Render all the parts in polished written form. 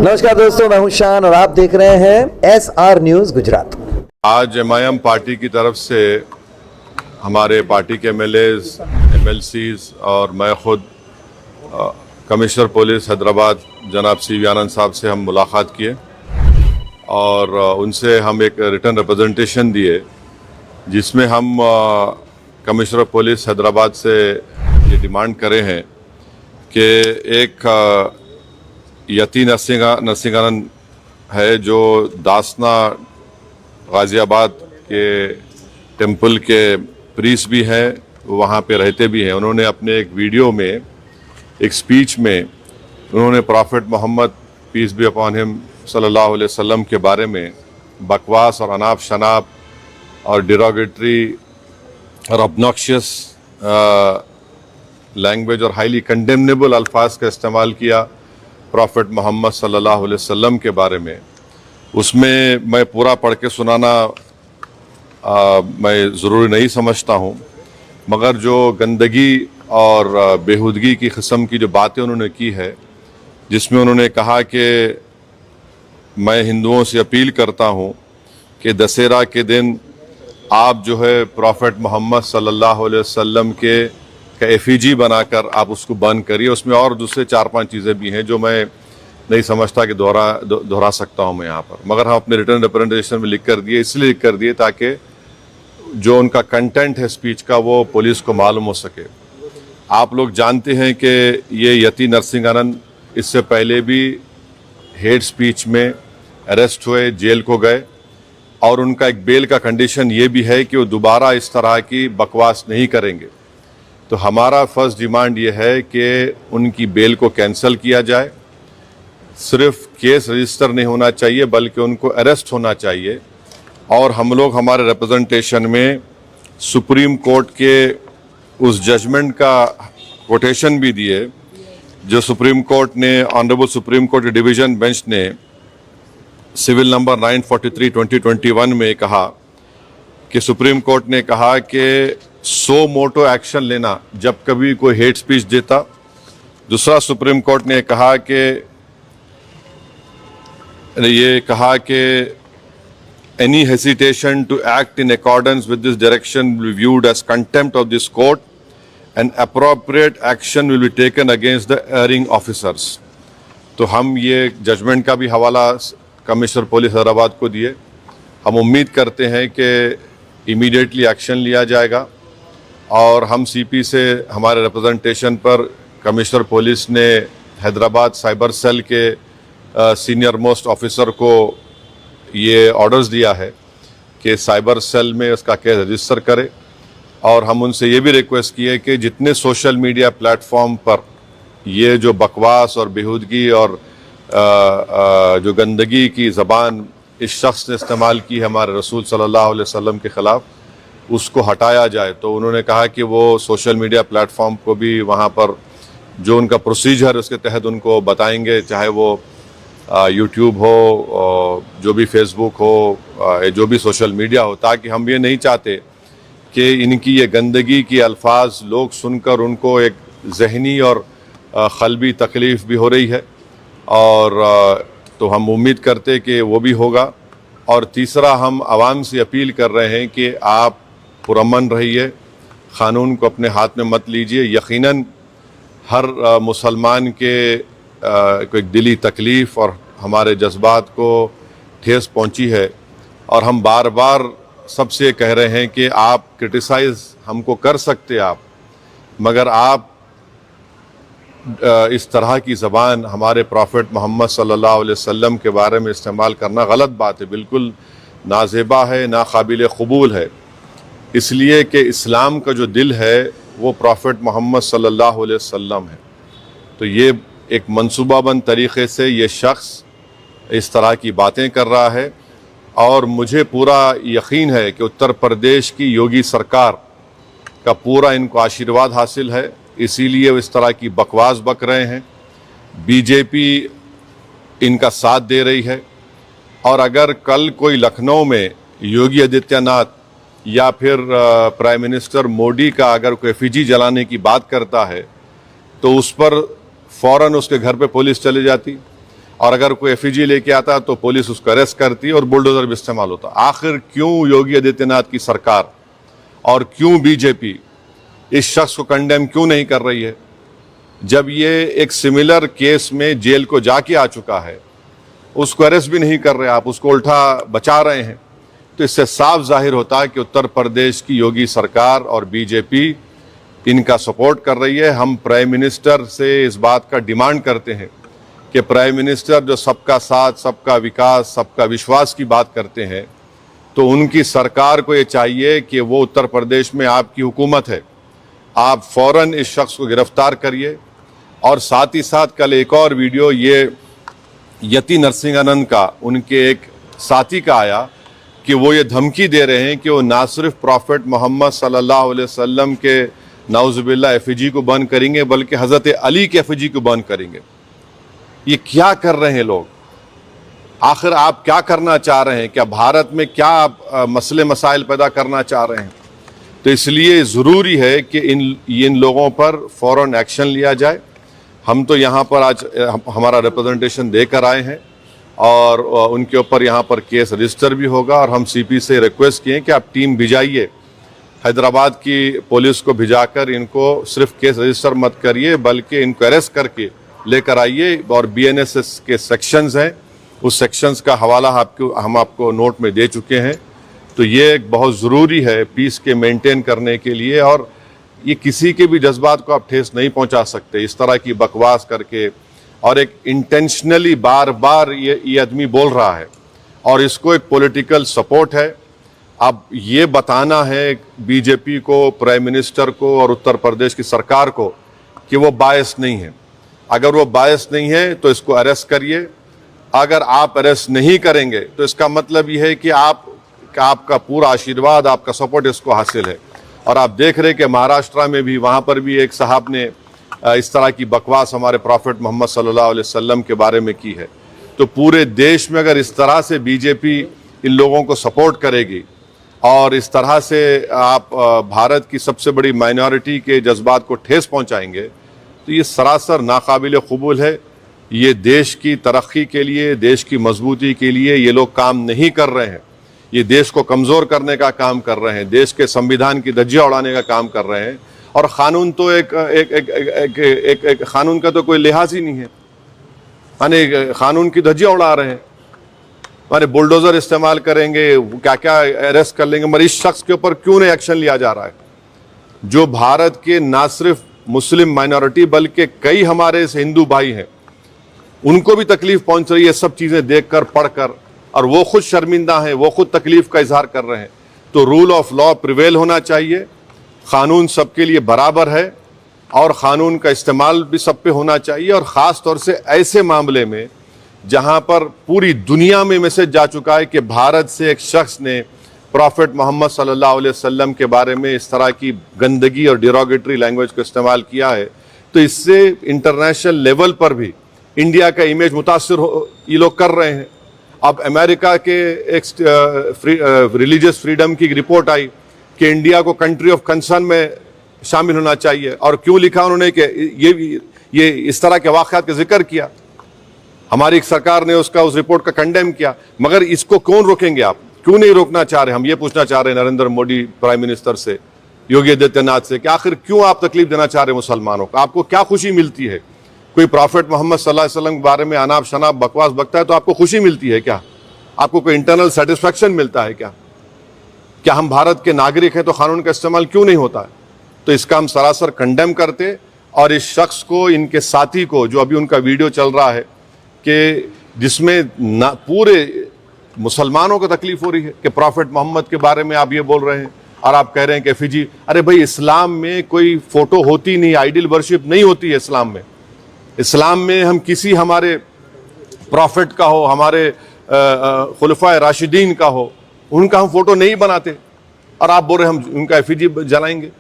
नमस्कार दोस्तों, मैं हूं शान और आप देख रहे हैं SR न्यूज गुजरात। आज MIM पार्टी की तरफ से हमारे पार्टी के MLAs, MLCs और मैं खुद कमिश्नर पुलिस हैदराबाद जनाब CV आनंद साहब से हम मुलाकात किए और उनसे हम एक रिटर्न रिप्रेजेंटेशन दिए जिसमें हम कमिश्नर पुलिस हैदराबाद से ये डिमांड करे हैं कि एक यति नरसिंहानंद है जो दासना गाज़ियाबाद के टेम्पल के प्रीस्ट भी हैं, वहाँ पे रहते भी हैं। उन्होंने अपने एक वीडियो में, एक स्पीच में उन्होंने prophet Mohammad peace be upon him सल्लल्लाहु अलैहि वसल्लम के बारे में बकवास और अनाप शनाप और डिरोगेटरी और ऑब्नॉक्शियस लैंग्वेज और हाईली कंडेमनेबल अल्फाज का इस्तेमाल किया प्रॉफेट मोहम्मद सल्लल्लाहु अलैहि वसल्लम के बारे में। उसमें मैं पूरा पढ़ के सुनाना मैं ज़रूरी नहीं समझता हूँ, मगर जो गंदगी और बेहूदगी की किस्म की जो बातें उन्होंने की है, जिसमें उन्होंने कहा कि मैं हिंदुओं से अपील करता हूँ कि दशहरा के दिन आप जो है प्रॉफेट मोहम्मद सल्लल्लाहु अलैहि वसल्लम के का एफिजी बनाकर आप उसको बंद करिए। उसमें और दूसरे 4-5 चीज़ें भी हैं जो मैं नहीं समझता कि दोहरा सकता हूं मैं यहाँ पर, मगर हम अपने रिटर्न रिप्रेजेंटेशन में लिख कर दिए, इसलिए लिख कर दिए ताकि जो उनका कंटेंट है स्पीच का वो पुलिस को मालूम हो सके। आप लोग जानते हैं कि ये यति नरसिंहानंद इससे पहले भी हेट स्पीच में अरेस्ट हुए, जेल को गए और उनका एक बेल का कंडीशन ये भी है कि वो दोबारा इस तरह की बकवास नहीं करेंगे। तो हमारा फर्स्ट डिमांड ये है कि उनकी बेल को कैंसिल किया जाए। सिर्फ केस रजिस्टर नहीं होना चाहिए बल्कि उनको अरेस्ट होना चाहिए। और हम लोग हमारे रिप्रेजेंटेशन में सुप्रीम कोर्ट के उस जजमेंट का कोटेशन भी दिए जो सुप्रीम कोर्ट ने, honourable supreme court division bench ने सिविल नंबर 943/2021 में कहा कि सुप्रीम कोर्ट ने कहा कि सो मोटो एक्शन लेना जब कभी कोई हेट स्पीच देता। दूसरा, सुप्रीम कोर्ट ने कहा कि any hesitation to act in accordance with this direction will be viewed as contempt of this court and appropriate action will be taken against the erring officers. तो हम ये judgement का भी हवाला कमिश्नर पुलिस हैदराबाद को दिए। हम उम्मीद करते हैं कि इमीडिएटली एक्शन लिया जाएगा और हम CP से हमारे रिप्रेजेंटेशन पर कमिश्नर पुलिस ने हैदराबाद साइबर सेल के सीनियर मोस्ट ऑफिसर को ये ऑर्डर्स दिया है कि साइबर सेल में उसका केस रजिस्टर करे। और हम उनसे ये भी रिक्वेस्ट किए कि जितने सोशल मीडिया प्लेटफॉर्म पर ये जो बकवास और बेहूदगी और जो गंदगी की ज़बान इस शख्स ने इस्तेमाल की है हमारे रसूल सल्लल्लाहु अलैहि वसल्लम के ख़िलाफ़, उसको हटाया जाए। तो उन्होंने कहा कि वो सोशल मीडिया प्लेटफॉर्म को भी वहाँ पर जो उनका प्रोसीजर उसके तहत उनको बताएंगे, चाहे वो यूट्यूब हो, जो भी फेसबुक हो, जो भी सोशल मीडिया हो, ताकि हम ये नहीं चाहते कि इनकी ये गंदगी की अल्फाज लोग सुनकर उनको एक जहनी और क़ल्बी तकलीफ़ भी हो रही है। और तो हम उम्मीद करते कि वो भी होगा। और तीसरा, हम आवाम से अपील कर रहे हैं कि आप पुरअमन रहिए, क़ानून को अपने हाथ में मत लीजिए। यकीनन हर मुसलमान के को एक दिली तकलीफ़ और हमारे जज्बात को ठेस पहुंची है और हम बार बार सबसे कह रहे हैं कि आप क्रिटिसाइज़ हमको कर सकते आप, मगर आप इस तरह की ज़बान हमारे प्रॉफेट मोहम्मद सल्लल्लाहु अलैहि वसल्लम के बारे में इस्तेमाल करना गलत बात है, बिल्कुल नाज़ेबा है, नाकाबिल क़बूल है। इसलिए कि इस्लाम का जो दिल है वो प्रॉफेट मोहम्मद सल्लल्लाहु अलैहि वसल्लम है। तो ये एक मंसूबाबंद तरीक़े से ये शख्स इस तरह की बातें कर रहा है और मुझे पूरा यकीन है कि उत्तर प्रदेश की योगी सरकार का पूरा इनको आशीर्वाद हासिल है, इसीलिए वो इस तरह की बकवास बक रहे हैं। बीजेपी इनका साथ दे रही है और अगर कल कोई लखनऊ में योगी आदित्यनाथ या फिर प्राइम मिनिस्टर मोदी का अगर कोई एफिजी जलाने की बात करता है तो उस पर फ़ौरन उसके घर पे पुलिस चली जाती। और अगर कोई एफईजी लेके आता तो पुलिस उसको अरेस्ट करती और बुलडोजर भी इस्तेमाल होता। आखिर क्यों योगी आदित्यनाथ की सरकार और क्यों बीजेपी इस शख्स को कंडेम क्यों नहीं कर रही है? जब ये एक सिमिलर केस में जेल को जाके आ चुका है, उसको अरेस्ट भी नहीं कर रहे आप, उसको उल्टा बचा रहे हैं। तो इससे साफ जाहिर होता है कि उत्तर प्रदेश की योगी सरकार और बीजेपी इनका सपोर्ट कर रही है। हम प्राइम मिनिस्टर से इस बात का डिमांड करते हैं कि प्राइम मिनिस्टर जो सबका साथ, सबका विकास, सबका विश्वास की बात करते हैं, तो उनकी सरकार को ये चाहिए कि वो उत्तर प्रदेश में आपकी हुकूमत है, आप फौरन इस शख्स को गिरफ्तार करिए। और साथ ही साथ कल एक और वीडियो ये यति नरसिंहानंद का, उनके एक साथी का आया कि वो ये धमकी दे रहे हैं कि वो ना सिर्फ प्रॉफेट मोहम्मद सल्लल्लाहु अलैहि वसल्लम के नाउज़ुबिल्लाह एफईजी को बंद करेंगे, बल्कि हज़रत अली के एफईजी को बंद करेंगे। ये क्या कर रहे हैं लोग? आखिर आप क्या करना चाह रहे हैं? क्या भारत में क्या आप मसले मसाइल पैदा करना चाह रहे हैं? तो इसलिए ज़रूरी है कि इन लोगों पर फ़ौरन एक्शन लिया जाए। हम तो यहाँ पर आज हमारा रिप्रेजेंटेशन देकर आए हैं और उनके ऊपर यहाँ पर केस रजिस्टर भी होगा। और हम सीपी से रिक्वेस्ट किए कि आप टीम भिजाइए, हैदराबाद की पुलिस को भिजाकर इनको सिर्फ केस रजिस्टर मत करिए, बल्कि इनको अरेस्ट करके लेकर आइए। और बीएनएस के सेक्शंस हैं, उस सेक्शंस का हवाला हम आपको नोट में दे चुके हैं। तो ये एक बहुत ज़रूरी है पीस के मेंटेन करने के लिए। और ये किसी के भी जज्बात को आप ठेस नहीं पहुंचा सकते इस तरह की बकवास करके। और एक इंटेंशनली बार बार ये आदमी बोल रहा है और इसको एक पॉलिटिकल सपोर्ट है। अब ये बताना है बीजेपी को, प्राइम मिनिस्टर को और उत्तर प्रदेश की सरकार को कि वो बायस नहीं है। अगर वो बायस नहीं है तो इसको अरेस्ट करिए। अगर आप अरेस्ट नहीं करेंगे तो इसका मतलब ये है कि आपका पूरा आशीर्वाद, आपका सपोर्ट इसको हासिल है। और आप देख रहे हैं कि महाराष्ट्र में भी, वहाँ पर भी एक साहब ने इस तरह की बकवास हमारे प्रॉफेट मोहम्मद सल्लल्लाहु अलैहि वसल्लम के बारे में की है। तो पूरे देश में अगर इस तरह से बीजेपी इन लोगों को सपोर्ट करेगी और इस तरह से आप भारत की सबसे बड़ी माइनॉरिटी के जज्बात को ठेस पहुंचाएंगे, तो ये सरासर नाकाबिल कबूल है। ये देश की तरक्की के लिए, देश की मजबूती के लिए ये लोग काम नहीं कर रहे हैं। ये देश को कमज़ोर करने का काम कर रहे हैं, देश के संविधान की धज्जियां उड़ाने का काम कर रहे हैं। और क़ानून तो एक क़ानून का तो कोई लिहाज ही नहीं है, माने क़ानून की धज्जियां उड़ा रहे हैं। माने बुलडोज़र इस्तेमाल करेंगे, क्या क्या अरेस्ट कर लेंगे, मगर इस शख्स के ऊपर क्यों नहीं एक्शन लिया जा रहा है? जो भारत के ना सिर्फ मुस्लिम माइनॉरिटी बल्कि कई हमारे हिंदू भाई हैं, उनको भी तकलीफ पहुंच रही है सब चीज़ें देखकर, पढ़कर, और वो खुद शर्मिंदा हैं, वो खुद तकलीफ का इजहार कर रहे हैं। तो रूल ऑफ लॉ प्रिवेल होना चाहिए, क़ानून सबके लिए बराबर है और क़ानून का इस्तेमाल भी सब पे होना चाहिए। और ख़ास तौर से ऐसे मामले में जहां पर पूरी दुनिया में मैसेज जा चुका है कि भारत से एक शख्स ने प्रॉफेट मोहम्मद सल्लल्लाहु अलैहि वसल्लम के बारे में इस तरह की गंदगी और डिरोगेटरी लैंग्वेज को इस्तेमाल किया है, तो इससे इंटरनेशनल लेवल पर भी इंडिया का इमेज मुतासिर ये लोग कर रहे हैं। अब अमेरिका के एक रिलीजियस फ्रीडम की रिपोर्ट आई कि इंडिया को कंट्री ऑफ कंसर्न में शामिल होना चाहिए। और क्यों लिखा उन्होंने कि ये इस तरह के वाक़यात का जिक्र किया, हमारी सरकार ने उस रिपोर्ट का कंडेम किया। मगर इसको कौन रोकेंगे? आप क्यों नहीं रोकना चाह रहे? हम ये पूछना चाह रहे हैं नरेंद्र मोदी प्राइम मिनिस्टर से, योगी आदित्यनाथ से, कि आखिर क्यों आप तकलीफ देना चाह रहे हैं मुसलमानों को? आपको क्या खुशी मिलती है? कोई प्रॉफेट मोहम्मद सल्लल्लाहु अलैहि वसल्लम के बारे में अनाप शनाप बकवास बकता है तो आपको खुशी मिलती है क्या? आपको कोई इंटरनल सेटिस्फैक्शन मिलता है क्या? क्या हम भारत के नागरिक हैं तो कानून का इस्तेमाल क्यों नहीं होता है? तो इसका हम सरासर कंडेम करते। और इस शख्स को, इनके साथी को, जो अभी उनका वीडियो चल रहा है कि जिसमें पूरे मुसलमानों को तकलीफ हो रही है कि प्रॉफेट मोहम्मद के बारे में आप ये बोल रहे हैं और आप कह रहे हैं कि एफईजी, अरे भाई इस्लाम में कोई फोटो होती नहीं, आइडल वर्शिप नहीं होती है इस्लाम में। इस्लाम में हम किसी हमारे प्रॉफिट का हो, हमारे खुलफाए राशिदीन का हो, उनका हम फोटो नहीं बनाते और आप बोल रहे हम उनका एफईजी जलाएंगे।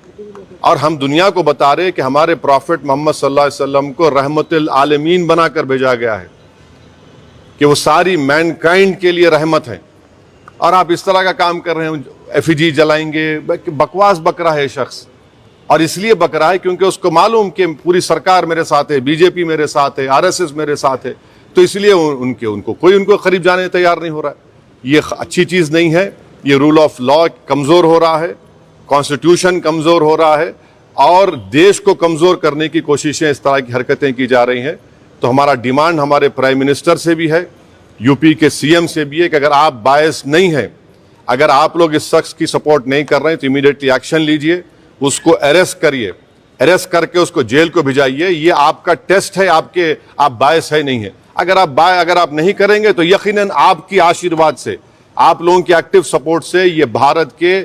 और हम दुनिया को बता रहे कि हमारे प्रॉफिट मोहम्मद सल्लल्लाहु अलैहि वसल्लम को रहमतुल आलमीन बनाकर भेजा गया है, कि वो सारी मैनकाइंड के लिए रहमत है, और आप इस तरह का काम कर रहे हैं, एफईजी जलाएंगे। बकवास बक रहा है शख्स, और इसलिए बक रहा है क्योंकि उसको मालूम कि पूरी सरकार मेरे साथ है, बीजेपी मेरे साथ है, आरएसएस मेरे साथ है। तो इसलिए उनको कोई उनको करीब जाने तैयार नहीं हो रहा है। ये अच्छी चीज नहीं है। ये रूल ऑफ लॉ कमजोर हो रहा है, कॉन्स्टिट्यूशन कमजोर हो रहा है और देश को कमजोर करने की कोशिशें, इस तरह की हरकतें की जा रही हैं। तो हमारा डिमांड हमारे प्राइम मिनिस्टर से भी है, यूपी के सीएम से भी है कि अगर आप बायस नहीं हैं, अगर आप लोग इस शख्स की सपोर्ट नहीं कर रहे हैं तो इमीडिएटली एक्शन लीजिए, उसको अरेस्ट करिए, अरेस्ट करके उसको जेल को भिजाइए। ये आपका टेस्ट है, आप बायस है नहीं है। अगर आप नहीं करेंगे तो यकीनन आपकी आशीर्वाद से, आप लोगों की एक्टिव सपोर्ट से ये भारत के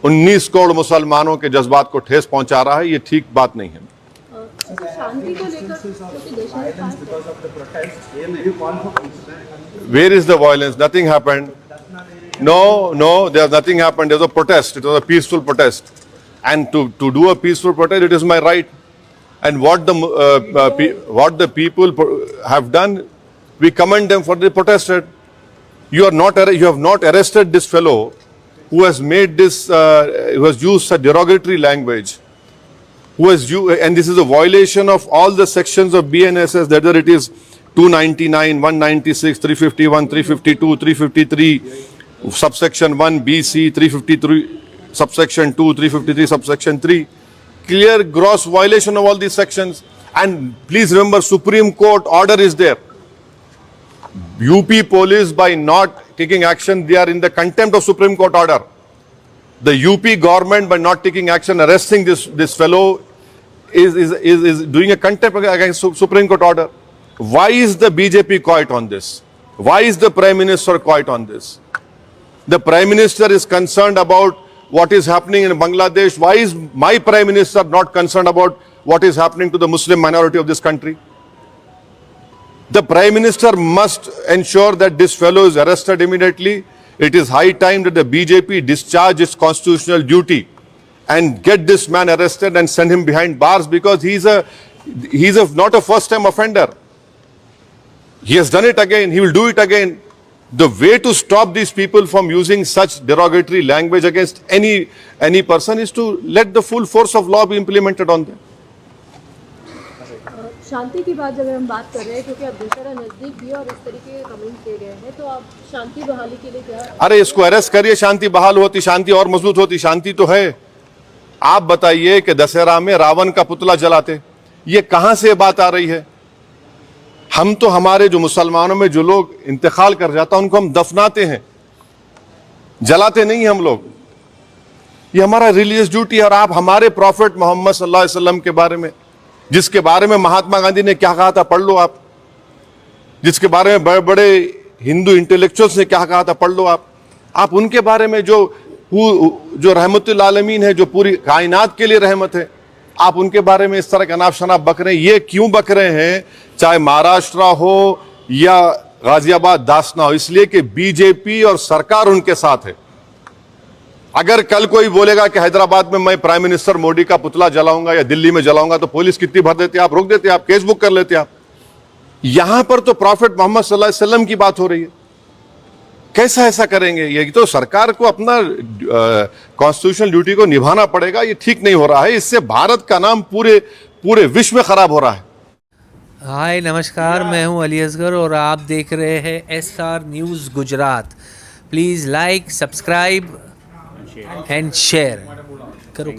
19 करोड़ मुसलमानों के जज्बात को ठेस पहुंचा रहा है। ये ठीक बात नहीं है। शांति को लेकर क्योंकि देश में Where is the violence? Nothing happened. No, there's nothing happened. There's a protest. It was a peaceful protest. And to do a peaceful protest, it is my right. And what the people have done, we commend them for the protested. You have not arrested this fellow who has made this, who has used such derogatory language, and this is a violation of all the sections of BNSS, whether it is 299, 196, 351, 352, 353, subsection 1, BC, 353, subsection 2, 353, subsection 3. Clear gross violation of all these sections. And please remember, Supreme Court order is there. UP police, by not taking action, they are in the contempt of Supreme Court order. The UP government, by not taking action, arresting this fellow, is doing a contempt against Supreme Court order. Why is the BJP quiet on this? Why is the Prime Minister quiet on this? The Prime Minister is concerned about what is happening in Bangladesh. Why is my Prime Minister not concerned about what is happening to the Muslim minority of this country? The Prime Minister must ensure that this fellow is arrested immediately. It is high time that the BJP discharge its constitutional duty and get this man arrested and send him behind bars, because he's not a first-time offender. He has done it again. He will do it again. The way to stop these people from using such derogatory language against any person is to let the full force of law be implemented on them. शांति की बात जब हम बात कर रहे हैं, क्योंकि अब दशहरा नजदीक भी और इस तरीके के कमेंट किए गए हैं, तो आप शांति बहाली के लिए क्या? अरे इसको अरेस्ट करिए, शांति बहाल होती, शांति और मजबूत होती। शांति तो है। आप बताइए कि दशहरा में रावण का पुतला जलाते, ये कहां से बात आ रही है? हम तो हमारे जो मुसलमानों में जो लोग इंतकाल कर जाता उनको हम दफनाते हैं, जलाते नहीं हम लोग। ये हमारा रिलीजियस ड्यूटी है। और आप हमारे प्रॉफिट मोहम्मद सल्लल्लाहु अलैहि वसल्लम के बारे में, जिसके बारे में महात्मा गांधी ने क्या कहा था, पढ़ लो आप। जिसके बारे में बड़े बड़े हिंदू इंटेलेक्चुअल्स ने क्या कहा था, पढ़ लो आप उनके बारे में, जो रहमतुल आलमीन है, जो पूरी कायनात के लिए रहमत है, आप उनके बारे में इस तरह का अनाप शनाप बक रहे हैं। ये क्यों बक रहे हैं? चाहे महाराष्ट्र हो या गाजियाबाद दासना हो, इसलिए कि बीजेपी और सरकार उनके साथ है। अगर कल कोई बोलेगा कि हैदराबाद में मैं प्राइम मिनिस्टर मोदी का पुतला जलाऊंगा या दिल्ली में जलाऊंगा, तो पुलिस कितनी भर देते, आप रोक देते, आप केस बुक कर लेते आप। यहां पर तो प्रॉफिट मोहम्मद सल्लल्लाहु अलैहि वसल्लम की बात हो रही है। कैसा ऐसा करेंगे? ये तो सरकार को अपना कॉन्स्टिट्यूशनल ड्यूटी को निभाना पड़ेगा। ये ठीक नहीं हो रहा है। इससे भारत का नाम पूरे विश्व में खराब हो रहा है। हाय नमस्कार, मैं हूं अली असगर और आप देख रहे हैं SR news Gujarat. Please like, subscribe and share करो।